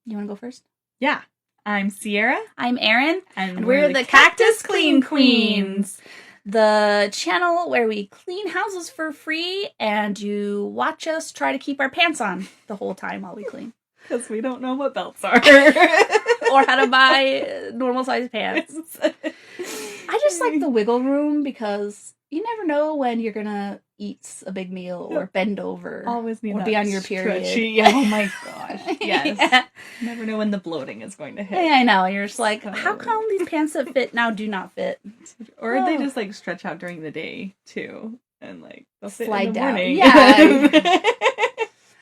You want to go first? Yeah. I'm Sierra. I'm Erin. And we're the Cactus Clean Queens. The channel where we clean houses for free and you watch us try to keep our pants on the whole time while we clean. Because we don't know what belts are. Or how to buy normal sized pants. I just like the wiggle room because you never know when you're going to eat a big meal or bend over. Always need or be on your period. Yeah. Oh my gosh. Yes. Yeah. Never know when the bloating is going to hit. Yeah, I know. You're just like, how come these pants that fit now do not fit? Or they just like stretch out during the day too. And like they'll fit slide in the down. morning. Yeah.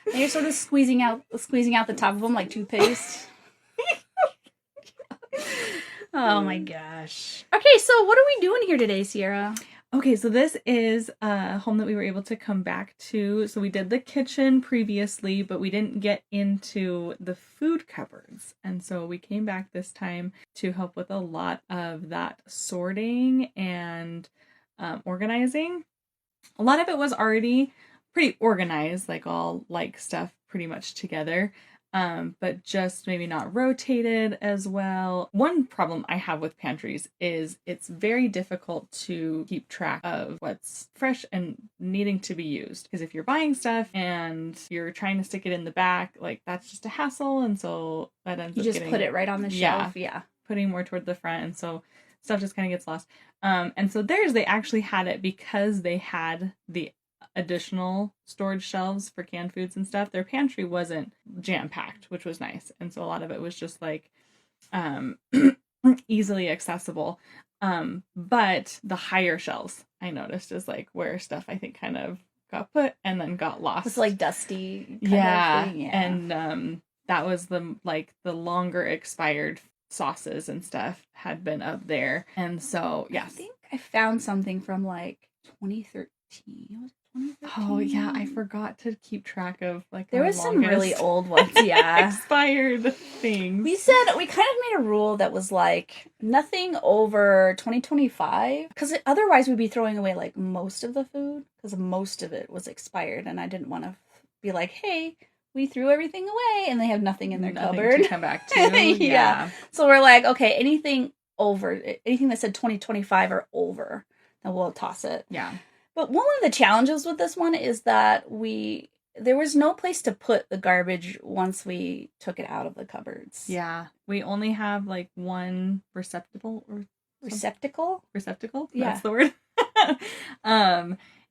And you're sort of squeezing out the top of them like toothpaste. Oh my gosh. Okay, so what are we doing here today, Sierra? Okay, so this is a home that we were able to come back to. So we did the kitchen previously, but we didn't get into the food cupboards. And so we came back this time to help with a lot of that sorting and organizing. A lot of it was already pretty organized, like all like stuff pretty much together. But just maybe not rotated as well. One problem I have with pantries is it's very difficult to keep track of what's fresh and needing to be used. Because if you're buying stuff and you're trying to stick it in the back, like that's just a hassle. And so that ends up You just put it right on the shelf. Yeah. Putting more toward the front. And so stuff just kind of gets lost. And so theirs, they actually had it because they had the additional storage shelves for canned foods and stuff. Their pantry wasn't jam-packed, which was nice. And so a lot of it was just like easily accessible. But the higher shelves I noticed is like where stuff I think kind of got put and then got lost. It's like dusty kind of thing. Yeah. And that was the longer expired sauces and stuff had been up there. And so yeah. I think I found something from like 2013. Oh yeah, I forgot to keep track of like there was some really old ones, yeah. Expired things. We kind of made a rule that was like nothing over 2025 because otherwise we'd be throwing away like most of the food because most of it was expired and I didn't want to be like, hey, we threw everything away and they have nothing in their cupboard to come back to. Yeah. So we're like, okay, anything that said 2025 or over, then we'll toss it. Yeah. But one of the challenges with this one is that there was no place to put the garbage once we took it out of the cupboards. Yeah. We only have like one receptacle. Receptacle? Yeah. That's the word.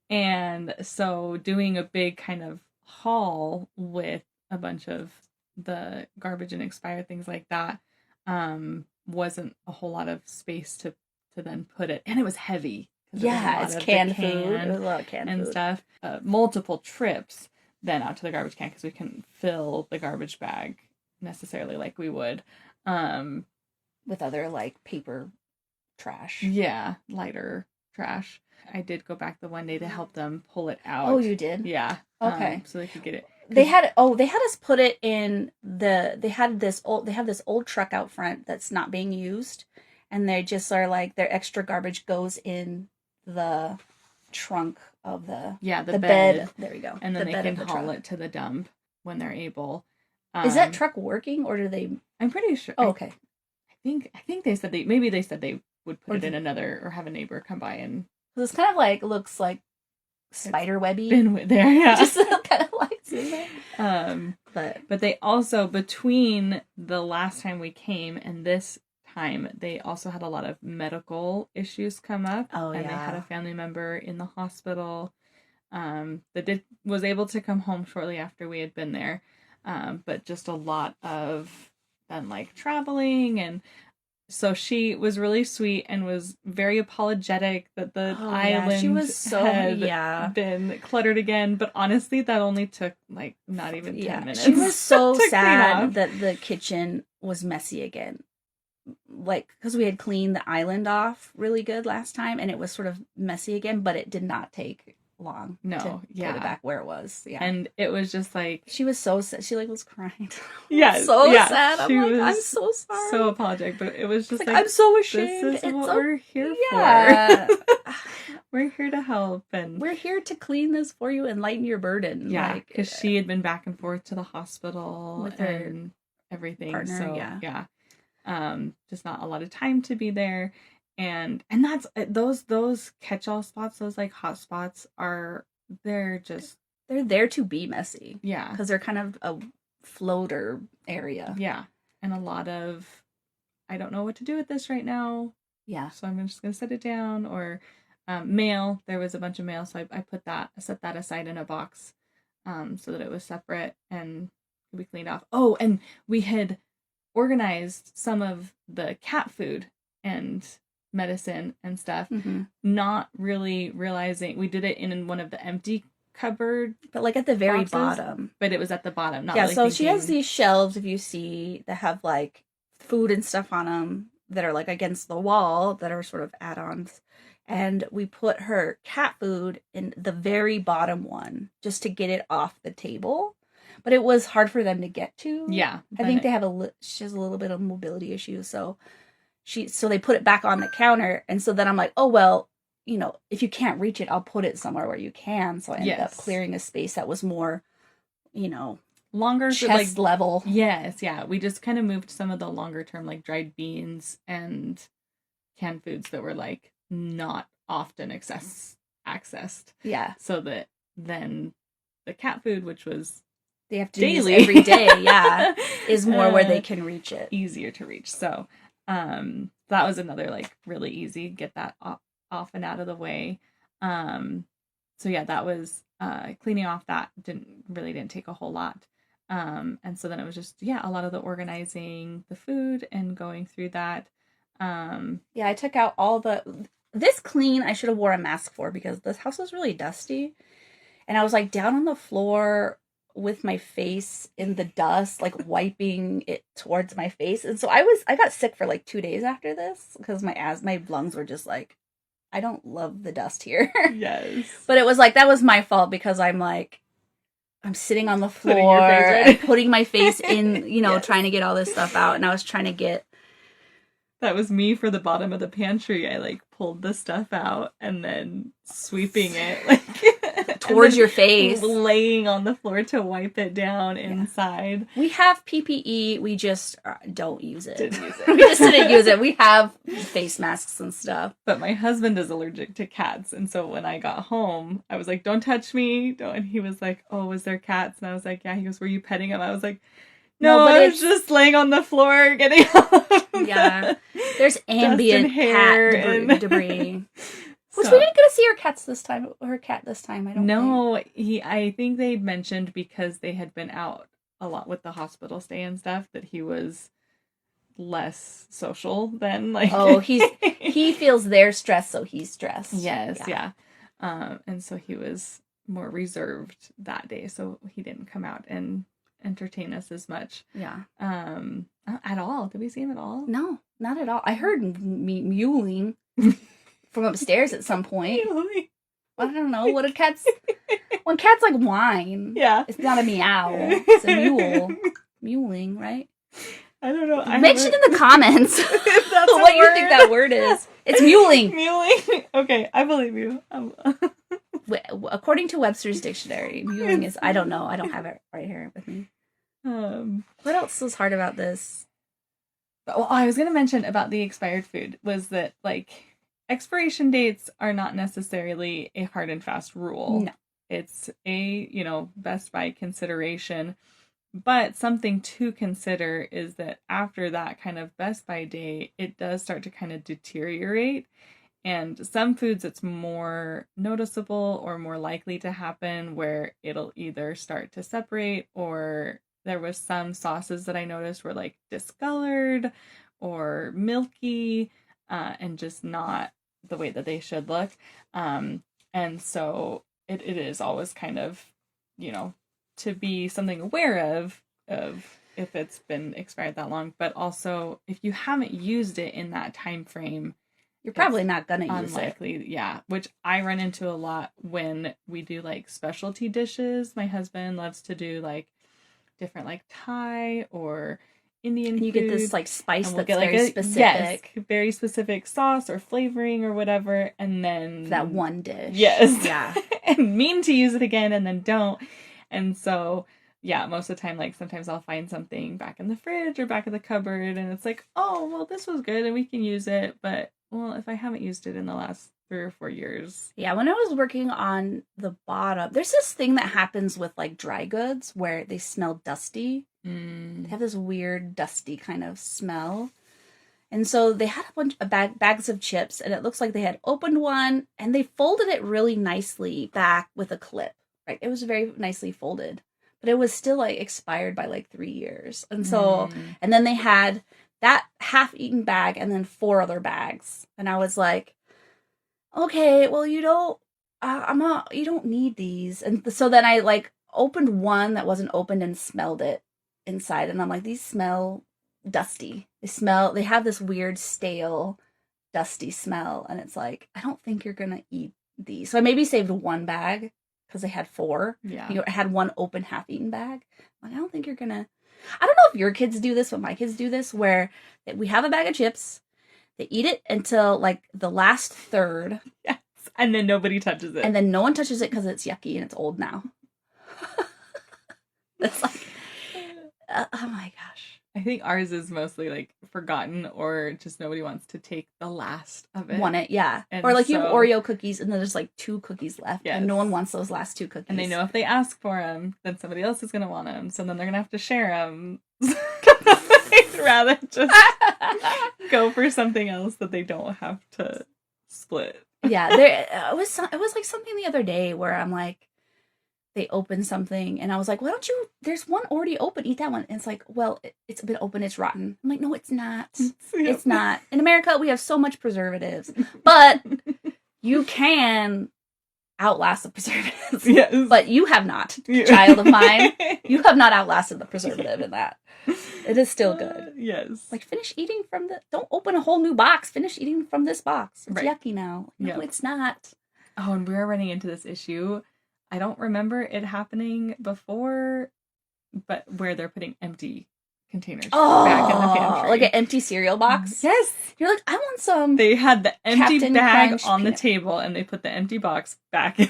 And so doing a big kind of haul with a bunch of the garbage and expired things like that wasn't a whole lot of space to then put it. And it was heavy. Yeah, it's canned food. It was a lot of canned and food. Stuff. Multiple trips then out to the garbage can because we couldn't fill the garbage bag necessarily like we would. With other like paper trash. Yeah, lighter trash. I did go back the one day to help them pull it out. Oh, you did? Yeah. Okay. So they could get it. They had us put it in they have this old truck out front that's not being used, and they just are like their extra garbage goes in the trunk of the bed. There we go. And then they can haul it to the dump when they're able. Is that truck working or do they? I'm pretty sure. Oh, okay. I think they said they would put it in anher or have a neighbor come by and. It's kind of like looks like spider webby. Been there, yeah. Just kind of like in there. But they also between the last time we came and this time they also had a lot of medical issues come up. They had a family member in the hospital that was able to come home shortly after we had been there, but just a lot of then like traveling. And so she was really sweet and was very apologetic that the island she was had been cluttered again. But honestly, that only took like not even 10 minutes. She was so sad that the kitchen was messy again. Like, because we had cleaned the island off really good last time, and it was sort of messy again, but it did not take long to put it back where it was. Yeah. And it was just like... She was so sad. She, like, was crying. Yeah. Sad. I'm so sorry. So apologetic, but it was just like I'm so ashamed. This is what we're here for. We're here to help, and... We're here to clean this for you and lighten your burden. Yeah, because she had been back and forth to the hospital with her everything. Partner, so yeah. Just not a lot of time to be there. And that's those catch-all spots, those like hot spots they're there to be messy. Yeah. Because they're kind of a floater area. Yeah. And a lot of, I don't know what to do with this right now. Yeah. So I'm just going to set it down. Or mail. There was a bunch of mail. So I set that aside in a box so that it was separate and could be cleaned off. Oh, and we had organized some of the cat food and medicine and stuff, not really realizing we did it in one of the empty cupboard, but like at the very boxes, bottom. But it was at the bottom. Not yeah. really So thinking... she has these shelves, if you see, that have like food and stuff on them that are like against the wall that are sort of add-ons. And we put her cat food in the very bottom one just to get it off the table. But it was hard for them to get to. Yeah. I think she has a little bit of mobility issues. So they put it back on the counter. And so then I'm like, oh, well, you know, if you can't reach it, I'll put it somewhere where you can. So I ended up clearing a space that was more, you know, longer chest level. Yes. Yeah. We just kind of moved some of the longer term, like dried beans and canned foods that were like not often accessed. Yeah. So that then the cat food, which was they have to daily. Do this every day, yeah, is more where they can reach it. Easier to reach. So that was another like really easy, get that off and out of the way. So yeah, that was cleaning off that didn't take a whole lot. And so then it was just, a lot of the organizing the food and going through that. I took out all this clean I should have wore a mask for because this house was really dusty. And I was like down on the floor with my face in the dust, like wiping it towards my face. And so I got sick for like 2 days after this because my lungs were just like, I don't love the dust here. Yes. But it was like, that was my fault because I'm sitting on the floor and putting my face in, trying to get all this stuff out. And I was trying to get. That was me for the bottom of the pantry. I like pulled the stuff out and then sweeping it like towards your face, laying on the floor to wipe it down inside. We have PPE. We just don't use it. Didn't use it. We just didn't use it. We have face masks and stuff. But my husband is allergic to cats. And so when I got home, I was like, don't touch me. And he was like, oh, was there cats? And I was like, yeah. He goes, were you petting him? I was like, no, I was just laying on the floor getting yeah. There's ambient hair cat debris. Which we didn't get to see her cat this time. I don't think. I think they mentioned because they had been out a lot with the hospital stay and stuff that he was less social than like. Oh, he feels their stress, so he's stressed. Yes, yeah. And so he was more reserved that day, so he didn't come out and entertain us as much. Yeah. At all. Did we see him at all? No, not at all. I heard mewling from upstairs at some point. Mewling. I don't know. What do cats... When cats like whine, it's not a meow. It's a mule. Mewling, right? I don't know. Mention in the comments what you think that word is. It's mewling. Mewling. Okay, I believe you. According to Webster's dictionary, mewling is, I don't know. I don't have it right here with me. What else was hard about this? Well, I was going to mention about the expired food was that, like, expiration dates are not necessarily a hard and fast rule. No. It's a, Best Buy consideration. But something to consider is that after that kind of Best Buy day, it does start to kind of deteriorate. And some foods, it's more noticeable or more likely to happen where it'll either start to separate, or there was some sauces that I noticed were like discolored or milky and just not the way that they should look. And so it is always kind of, to be something aware of if it's been expired that long. But also, if you haven't used it in that time frame, you're probably not going to use it. Unlikely, yeah. Which I run into a lot when we do like specialty dishes. My husband loves to do like different like Thai or Indian food. You get this like spice that's very specific. Yes, very specific sauce or flavoring or whatever. And then that one dish. Yes. Yeah. And mean to use it again and then don't. And so yeah, most of the time, like, sometimes I'll find something back in the fridge or back in the cupboard, and it's like, oh, well, this was good, and we can use it, but, well, if I haven't used it in the last 3 or 4 years. Yeah, when I was working on the bottom, there's this thing that happens with, like, dry goods where they smell dusty. They have this weird, dusty kind of smell. And so they had a bunch of bags of chips, and it looks like they had opened one, and they folded it really nicely back with a clip, right? It was very nicely folded, but it was still, like, expired by, like, 3 years. And so, and then they had that half-eaten bag and then 4 other bags. And I was like, okay, well, you don't need these. And so then I, like, opened one that wasn't opened and smelled it inside. And I'm like, these smell dusty. They have this weird stale, dusty smell. And it's like, I don't think you're going to eat these. So I maybe saved 1 bag because they had 4. Yeah. I had 1 open half-eaten bag. I'm like, I don't think you're going to. I don't know if your kids do this, but my kids do this where we have a bag of chips. They eat it until, like, the last third. Yes. And then nobody touches it. And then no one touches it because it's yucky and it's old now. It's like, oh my gosh. I think ours is mostly, like, forgotten or just nobody wants to take the last of it. Want it, yeah. And or, like, you have Oreo cookies and then there's, like, 2 cookies left. Yes. And no one wants those last 2 cookies. And they know if they ask for them, then somebody else is going to want them. So then they're going to have to share them. I'd rather just go for something else that they don't have to split. Yeah, it was like something the other day where I'm like, they opened something and I was like, why don't you, there's one already open, eat that one. And it's like, well, it's been open, it's rotten. I'm like, no, it's not. It's not. In America, we have so much preservatives, but you can outlast the preservatives. Yes. But you have not, child of mine. You have not outlasted the preservative in that. It is still good. Yes. Like, finish eating from don't open a whole new box. Finish eating from this box. It's right. yucky now. No, it's not. Oh, and we're running into this issue. I don't remember it happening before, but where they're putting empty containers back in the pantry. Like an empty cereal box? Yes. You're like, I want some. They had the empty Captain bag Crunch on the table, and they put the empty box back in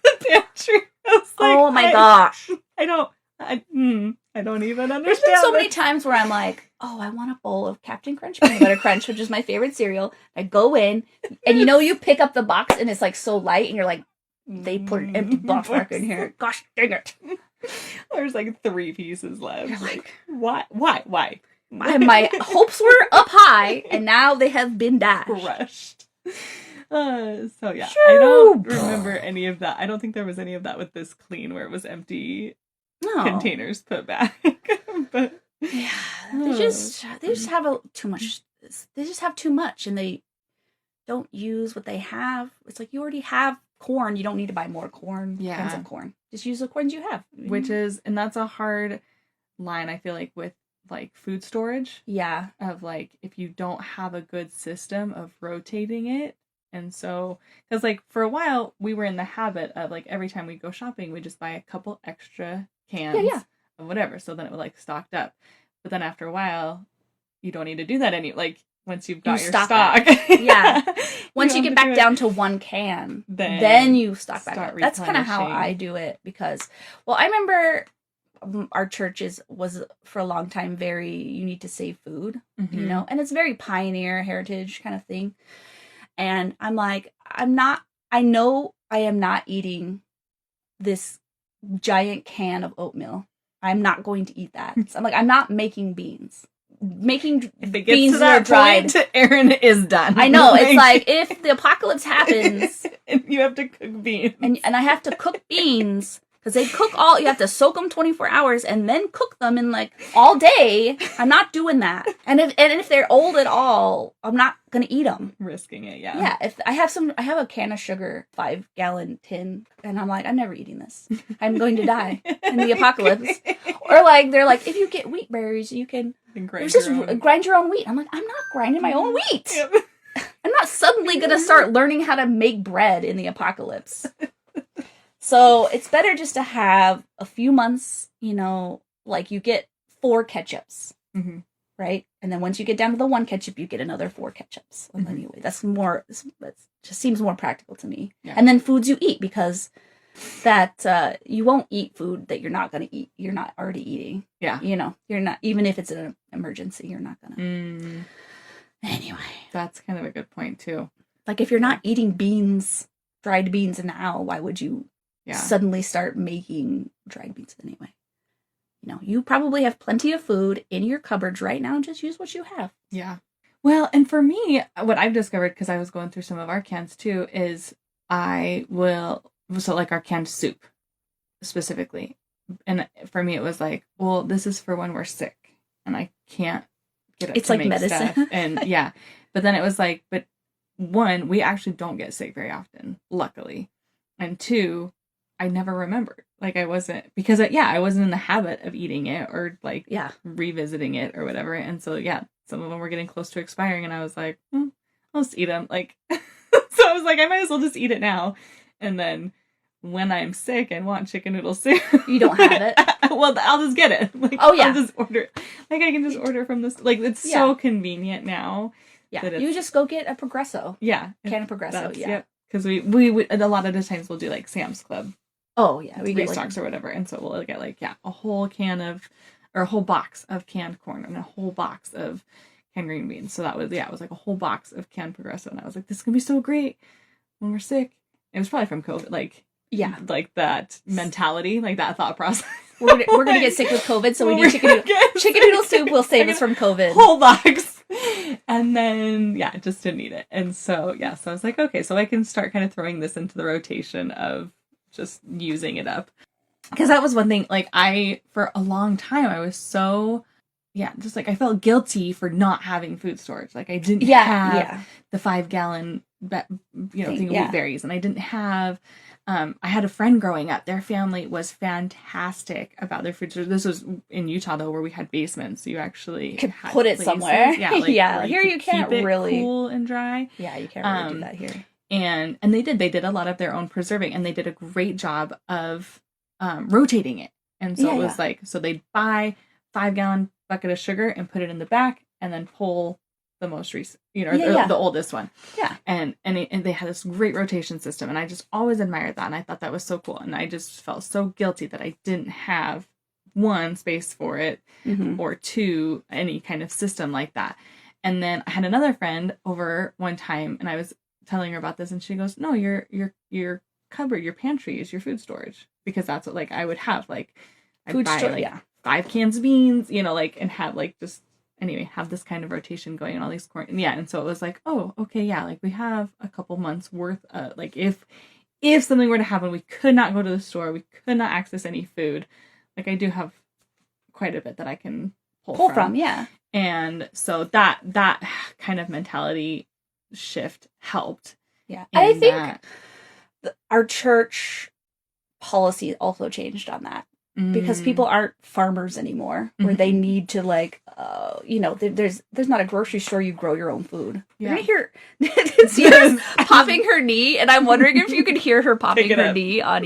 the pantry. I was like, oh my gosh. I don't even understand. There's been so many times where I'm like, oh, I want a bowl of Captain Crunch Peanut Butter Crunch, which is my favorite cereal. I go in, and you pick up the box, and it's like so light, and you're like, they put an empty box back in here. Gosh dang it. There's like 3 pieces left. You're like, why? My hopes were up high, and now they have been dashed. Crushed. So yeah, Shoo! I don't remember any of that. I don't think there was any of that with this clean where it was empty containers put back. But yeah, they just have too much. They just have too much, and they don't use what they have. It's like, you already have corn. You don't need to buy more corn. Yeah. Tons of corn. Just use the corns you have. And that's a hard line, I feel like, with, like, food storage. Yeah. Of, like, if you don't have a good system of rotating it. And so, because, like, for a while, we were in the habit of, like, every time we go shopping, we just buy a couple extra cans of whatever. So then it would, like, stocked up. But then after a while, you don't need to do that anymore. Like, once you've got your stock. Yeah. Once you get back down to 1 can, then you stock back up. That's kind of how I do it because, well, I remember our church was for a long time you need to save food, and it's very pioneer heritage kind of thing. And I'm like, I know I am not eating this giant can of oatmeal. I'm not going to eat that. So I'm like, I'm not making beans. Making if it gets beans to that that dried. Point, Erin is done. I know. It's like, if the apocalypse happens, and you have to cook beans, and I have to cook beans because they cook you have to soak them 24 hours and then cook them in, like, all day. I'm not doing that. And if they're old at all, I'm not gonna eat them. Risking it, yeah. Yeah. If I have a can of sugar, 5-gallon tin, and I'm like, I'm never eating this. I'm going to die in the apocalypse. Or, like, they're like, if you get wheat berries, you can grind your own wheat. I'm like, I'm not grinding my own wheat. Yep. I'm not suddenly gonna start learning how to make bread in the apocalypse. So it's better just to have a few months, like, you get 4 ketchups, right? And then once you get down to the 1 ketchup, you get another 4 ketchups. And anyway, that just seems more practical to me. Yeah. And then foods you eat, because that you won't eat food that you're not going to eat. You're not already eating. Yeah. You know, you're not, even if it's an emergency, you're not going to. Mm. Anyway. That's kind of a good point, too. Like, if you're not eating beans, dried beans now, why would you suddenly start making dried beans anyway? You know, you probably have plenty of food in your cupboards right now. Just use what you have. Yeah. Well, and for me, what I've discovered, because I was going through some of our cans too, is so like our canned soup specifically. And for me, it was like, well, this is for when we're sick and I can't get up it's to like make medicine. Stuff. And yeah. But then it was like, but one, we actually don't get sick very often, luckily. And two, I never remembered. Like I wasn't, because I wasn't in the habit of eating it or like revisiting it or whatever. And so, some of them were getting close to expiring and I was like, I'll just eat them. Like, so I was like, I might as well just eat it now. And then when I'm sick and want chicken noodle soup, you don't have it. Well, I'll just get it. Like, I'll just order it. Like I can just order from this. Like it's so convenient now. Yeah, you just go get a Progresso. Yeah, can of Progresso. Because we would, a lot of the times we'll do like Sam's Club. Oh yeah, we get restocks or whatever, and so we'll get like a whole can of, or a whole box of canned corn and a whole box of canned green beans. So that was it was like a whole box of canned Progresso, and I was like, this is gonna be so great when we're sick. It was probably from COVID, like that mentality, like that thought process. We're gonna get sick with COVID, so we need chicken noodle soup will save us from COVID. Whole box. And then just didn't eat it, and so so I was like, okay, so I can start kind of throwing this into the rotation of just using it up, because that was one thing. Like for a long time I was so just like I felt guilty for not having food storage. Like I didn't have the 5-gallon thing of wheat berries, and I didn't have I had a friend growing up, their family was fantastic about their food storage. This was in Utah though, where we had basements, so you actually could put it somewhere. Here you can't really cool and dry. You can't really do that here. And they did a lot of their own preserving, and they did a great job of rotating it. And so it was like, so they'd buy 5-gallon bucket of sugar and put it in the back, and then pull the most recent, the oldest one. Yeah. And they had this great rotation system, and I just always admired that, and I thought that was so cool. And I just felt so guilty that I didn't have, one, space for it, or two, any kind of system like that. And then I had another friend over one time, and I was telling her about this, and she goes, no, your cupboard, your pantry is your food storage, because that's what, like, I would have, like, I'd buy 5 cans of beans, and have like just have this kind of rotation going on all these corn. And so it was like, oh, okay, like we have a couple months worth of, like, if something were to happen, we could not go to the store, we could not access any food, like I do have quite a bit that I can pull from. And so that kind of mentality shift helped. I think our church policy also changed on that, because people aren't farmers anymore, where they need to, like, there's not a grocery store you grow your own food. You're gonna hear Sierra's popping her knee, and I'm wondering if you can hear her popping her knee on.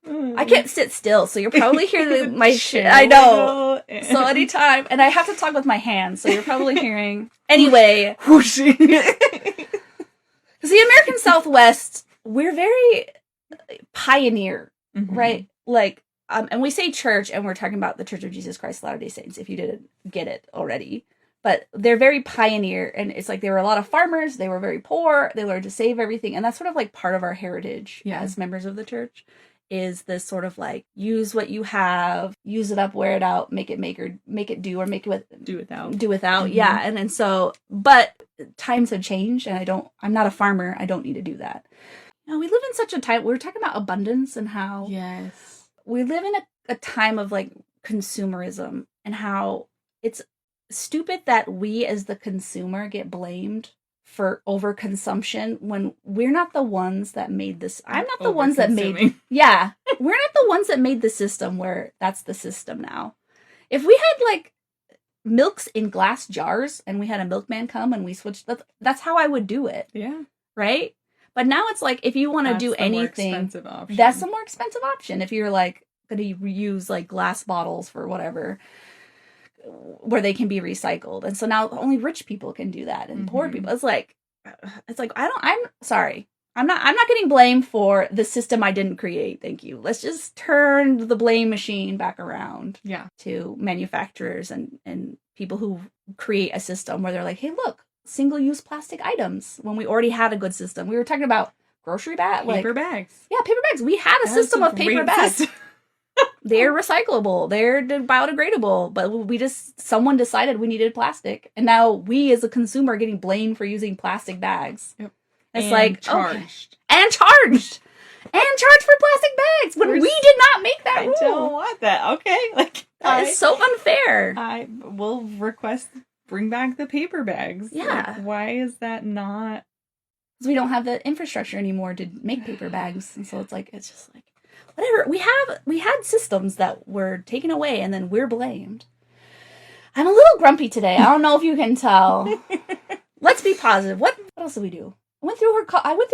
I can't sit still, so you'll probably hear my shit. I know. So anytime, and I have to talk with my hands, so you're probably hearing. Anyway, because the American Southwest, we're very pioneer, right? Like, and we say church, and we're talking about the Church of Jesus Christ of Latter-day Saints, if you didn't get it already. But they're very pioneer, and it's like they were a lot of farmers, they were very poor, they learned to save everything, and that's sort of like part of our heritage as members of the church, is this sort of like, use what you have, use it up, wear it out, make it do, or make it do without. And so, but times have changed, and I'm not a farmer, I don't need to do that. We live in such a time, we were talking about abundance, and how we live in a time of, like, consumerism, and how it's stupid that we as the consumer get blamed for overconsumption when we're not the ones that made this. I'm not the ones that made. We're not the ones that made the system where that's the system now. If we had, like, milks in glass jars and we had a milkman come and we switched, that's how I would do it. Yeah. Right? But now it's like, if you want to do anything, that's a more expensive option. If you're, like, going to use, like, glass bottles for whatever, where they can be recycled. And so now only rich people can do that, and poor people. It's like, I'm sorry. I'm not getting blamed for the system I didn't create. Thank you. Let's just turn the blame machine back around. Yeah. To manufacturers and people who create a system where they're like, hey, look, single-use plastic items when we already had a good system. We were talking about grocery paper bags. Yeah, paper bags. We had a system of paper bags. They're recyclable. They're biodegradable. But someone decided we needed plastic. And now we as a consumer are getting blamed for using plastic bags. Yep. It's and like, charged. Okay. And charged. And charged for plastic bags when we did not make that rule. I don't want that. Okay. Like, that is so unfair. I will request bring back the paper bags. Yeah. Like, why is that not? Because we don't have the infrastructure anymore to make paper bags. And so it's just like, whatever. We had systems that were taken away and then we're blamed. I'm a little grumpy today. I don't know if you can tell. Let's be positive. What else did we do? I went through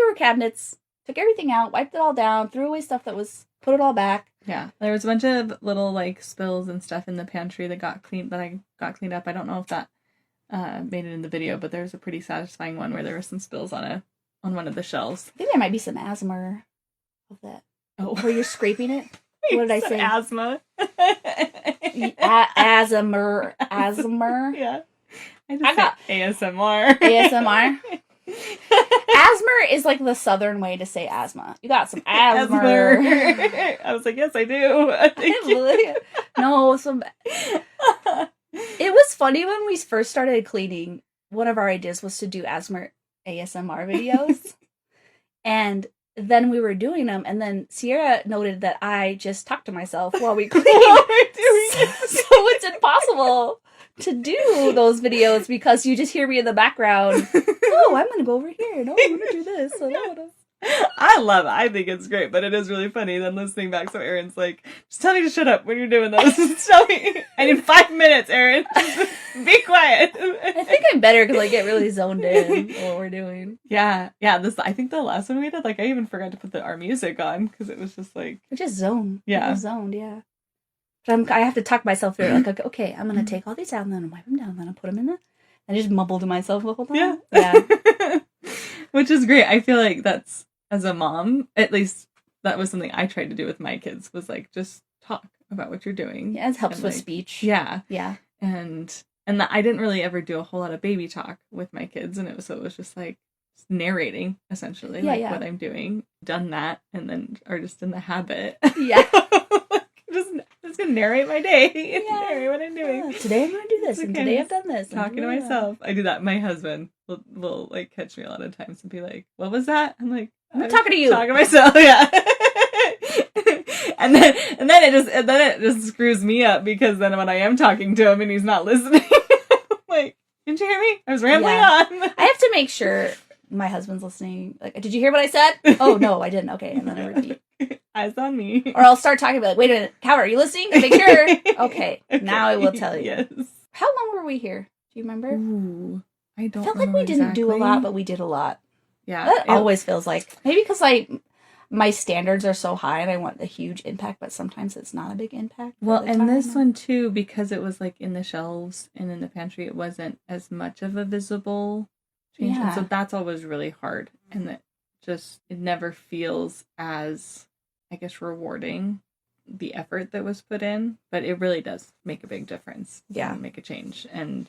her cabinets, took everything out, wiped it all down, threw away stuff that was, put it all back. Yeah, there was a bunch of little like spills and stuff in the pantry that I got cleaned up. I don't know if that made it in the video, but there was a pretty satisfying one where there were some spills on one of the shelves. I think there might be some asthma of that. Oh, where you're scraping it. What did I say? Asthma. Asthma. Yeah. I got ASMR. ASMR. Asthma is like the southern way to say asthma. You got some asthma. I was like, yes, I do. Thank you. No, it was funny when we first started cleaning. One of our ideas was to do asthma ASMR videos. And then we were doing them, and then Sierra noted that I just talked to myself while we cleaned. So it's impossible to do those videos because you just hear me in the background. Oh, I'm gonna go over here. No, I'm gonna do this. I love it. I think it's great, but it is really funny then listening back. So Erin's like, just tell me to shut up when you're doing those. Just tell me. I need 5 minutes, Erin. Just be quiet. I think I'm better because I get really zoned in what we're doing. Yeah. I think the last one we did, like I even forgot to put our music on because it was just like. We're just zoned. Yeah. We're zoned, yeah. But I have to talk myself through it. Like, okay, I'm going to take all these out and then wipe them down and then I'll put them in there. And I just mumble to myself the whole time. Yeah. Which is great. I feel like that's, as a mom, at least that was something I tried to do with my kids, was like, just talk about what you're doing. Yeah, it helps with like, speech. Yeah. Yeah. And I didn't really ever do a whole lot of baby talk with my kids. And it was just like narrating, essentially, what I'm doing. Done that and then are just in the habit. Yeah. Just gonna narrate my day. Narrate what I'm doing. Yeah. Today I'm gonna do this, and today I've done this. Talking to myself. I do that. My husband will like catch me a lot of times and be like, "What was that?" I'm like, "I'm talking to you." Talking to myself. Yeah. and then it just screws me up because then when I am talking to him and he's not listening, I'm like, "Didn't you hear me? I was rambling on." I have to make sure my husband's listening. Like, did you hear what I said? Oh no, I didn't. Okay, and then I repeat. Eyes on me. Or I'll start talking about, wait a minute, Howard, are you listening? Make sure. Okay, now I will tell you. Yes. How long were we here? Do you remember? Ooh, I don't. Felt like we didn't do a lot, but we did a lot. Yeah, that always feels like maybe because my standards are so high and I want a huge impact, but sometimes it's not a big impact. Well, and this one too, because it was like in the shelves and in the pantry, it wasn't as much of a visible change, and so that's always really hard, and that it never feels as, I guess, rewarding, the effort that was put in, but it really does make a big difference. Yeah. Make a change. And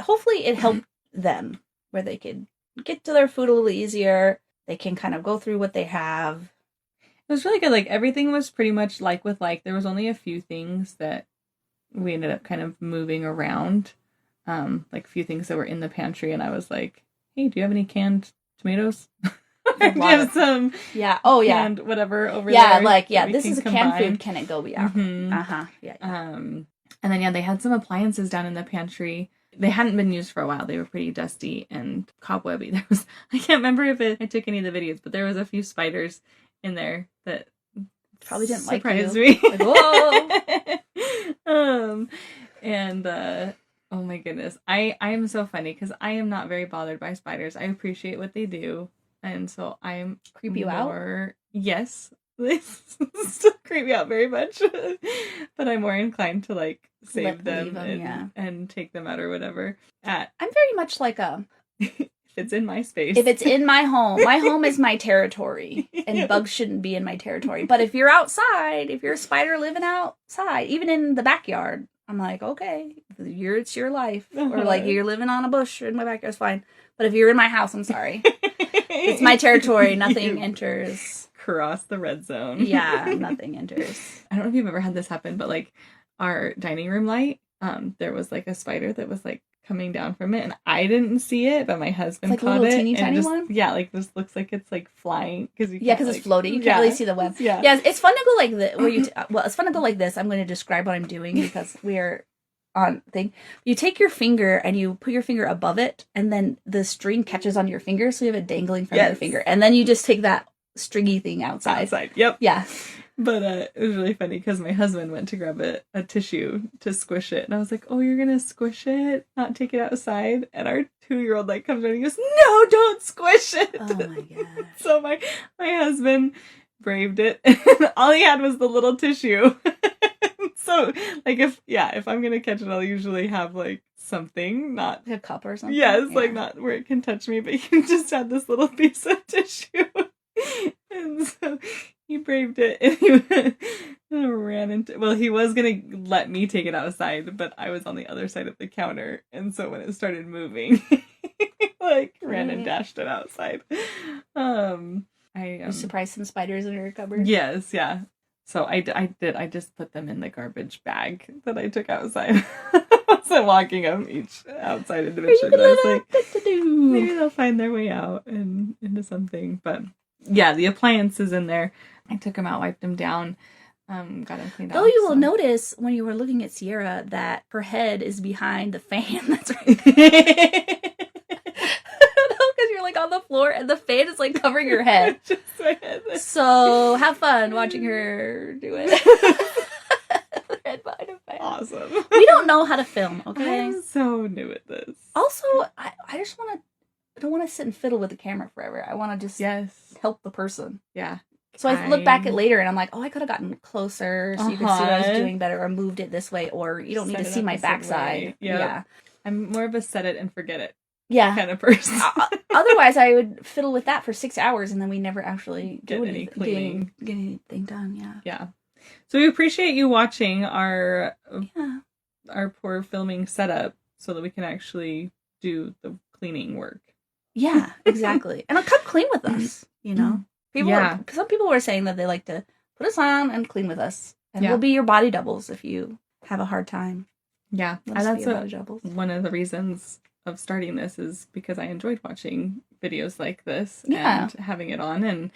hopefully it helped them where they could get to their food a little easier. They can kind of go through what they have. It was really good. Like everything was pretty much like with like, there was only a few things that we ended up kind of moving around. Like a few things that were in the pantry, and I was like, hey, do you have any canned tomatoes? Do you have some canned whatever over there? Yeah, like, this is a canned food. Can it go? Yeah. Mm-hmm. Uh-huh. Yeah. And then, they had some appliances down in the pantry. They hadn't been used for a while. They were pretty dusty and cobwebby. I can't remember if I took any of the videos, but there was a few spiders in there that probably didn't surprise me. Like, whoa! And oh my goodness. I am so funny because I am not very bothered by spiders. I appreciate what they do. And so I'm creep you out? Yes. They still creep me out very much. But I'm more inclined to like save them and take them out or whatever. I'm very much like it's in my space. If it's in my home is my territory, and bugs shouldn't be in my territory. But if you're outside, if you're a spider living outside, even in the backyard, I'm like, okay, it's your life. Or like you're living on a bush in my backyard, it's fine. But if you're in my house, I'm sorry. It's my territory. Nothing enters. Cross the red zone. Yeah, nothing enters. I don't know if you've ever had this happen, but like our dining room light, there was like a spider that was like coming down from it, and I didn't see it, but my husband like caught a little it. teeny tiny just, one? Yeah, like this looks like it's like flying because it's floaty. You can't really see the web. Yeah, it's fun to go like this. It's fun to go like this. I'm going to describe what I'm doing because we are on thing. You take your finger and you put your finger above it, and then the string catches on your finger, so you have it dangling from your finger, and then you just take that stringy thing outside. Yep. Yeah. But it was really funny because my husband went to grab a tissue to squish it, and I was like, "Oh, you're gonna squish it, not take it outside?" And our 2-year-old like comes around and he goes, "No, don't squish it!" Oh my god! So my husband braved it, and all he had was the little tissue. So like if I'm gonna catch it, I'll usually have like something, not a cup or something. Yes, like not where it can touch me, but he just had this little piece of tissue. And so he braved it, and he ran into. Well, he was gonna let me take it outside, but I was on the other side of the counter, and so when it started moving, like ran and dashed it outside. You surprised some spiders in your cupboard. Yes, yeah. So I did. I just put them in the garbage bag that I took outside. I wasn't walking them each outside individually. I was like, maybe they'll find their way out and into something. But yeah, the appliances in there. I took them out, wiped them down, got them cleaned out. Though you will notice when you were looking at Sierra that her head is behind the fan. That's right. Because you're like on the floor and the fan is like covering your head. Just my head. So have fun watching her do it. Head behind a fan. Awesome. We don't know how to film, okay? I'm so new at this. Also, I just want to. I don't want to sit and fiddle with the camera forever. I want to just help the person. Yeah. So I look back at later and I'm like, oh, I could have gotten closer so you could see what I was doing better, or moved it this way, or you don't need to see my backside. Yep. Yeah. I'm more of a set it and forget it kind of person. Otherwise, I would fiddle with that for 6 hours and then we never actually get any cleaning. Get anything done. Yeah. Yeah. So we appreciate you watching our poor filming setup so that we can actually do the cleaning work. Yeah, exactly. And come clean with us, you know? Some people were saying that they like to put us on and clean with us. And we'll be your body doubles if you have a hard time. Yeah. And that's one of the reasons of starting this is because I enjoyed watching videos like this and having it on. And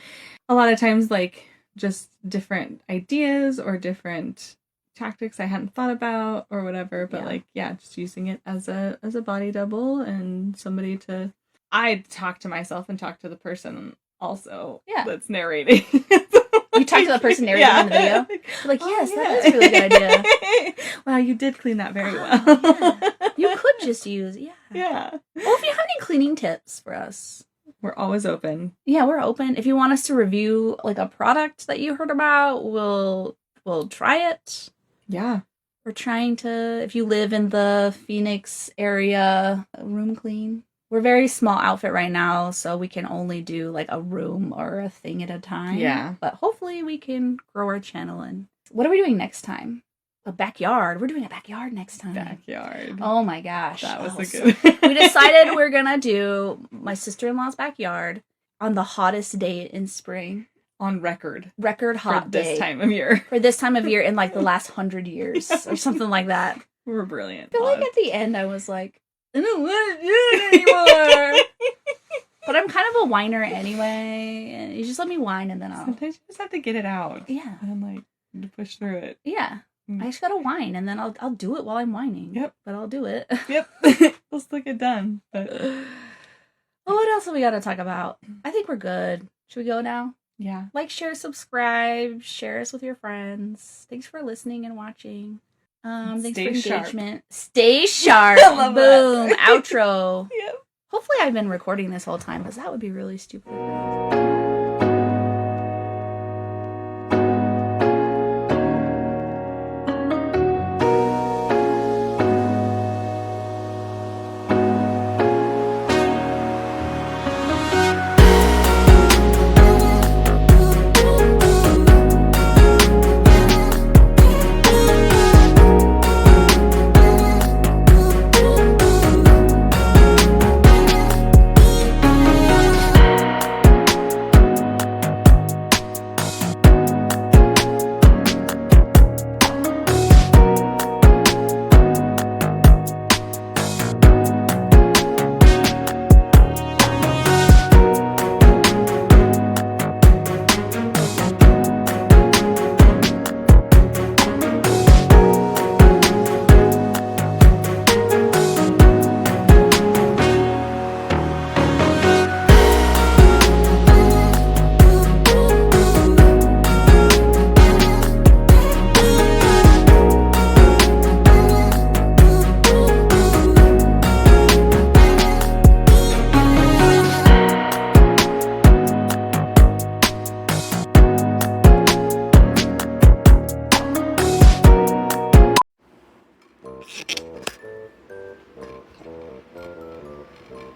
a lot of times, like, just different ideas or different tactics I hadn't thought about or whatever. But just using it as a body double and somebody to... I talk to myself and talk to the person also that's narrating. You talk to the person narrating in the video? You're like, yes, that is a really good idea. Wow, you did clean that very well. Yeah. You could just use, Yeah. Well, if you have any cleaning tips for us. We're always open. Yeah, we're open. If you want us to review like a product that you heard about, we'll try it. Yeah. We're trying to, if you live in the Phoenix area, room clean. We're a very small outfit right now, so we can only do like a room or a thing at a time. Yeah. But hopefully we can grow our channel. And what are we doing next time? A backyard. We're doing a backyard next time. Backyard. Oh my gosh. That was a good We decided we're going to do my sister-in-law's backyard on the hottest day in spring. On record. Record hot day. For this time of year. For this time of year in like the last 100 years or something like that. We're brilliant. I feel like at the end I was like, I don't want to do it anymore. But I'm kind of a whiner anyway. And you just let me whine and then I'll... Sometimes you just have to get it out. Yeah. And like to push through it. Yeah. I just gotta whine and then I'll do it while I'm whining. Yep. But I'll do it. Yep. We'll still get done. But what else have we got to talk about? I think we're good. Should we go now? Yeah. Like, share, subscribe, share us with your friends. Thanks for listening and watching. Thanks for engagement. Stay sharp. Boom. Outro. Yep. Hopefully I've been recording this whole time because that would be really stupid.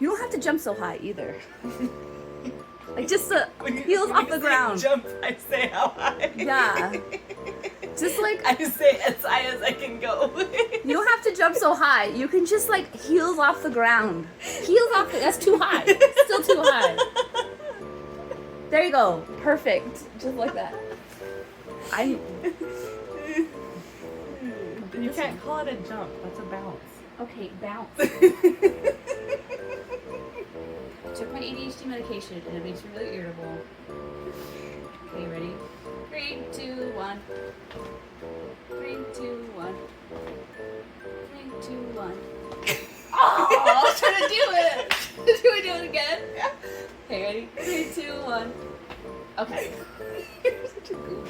You don't have to jump so high either. Like just the heels When off you the say ground. Jump, I say how high. Yeah. Just like I say as high as I can go. you don't have to jump so high. You can just like heels off the ground. Heels off that's too high. Still too high. There you go. Perfect. Just like that. You can't call it a jump. That's a bounce. Okay, bounce. Took my ADHD medication and it makes me really irritable. Okay, ready? 3, 2, 1. 3, 2, 1. 3, 2, 1. Oh, I was trying to do it. Do we do it again? Okay, ready? 3, 2, 1. Okay. You're such a goober.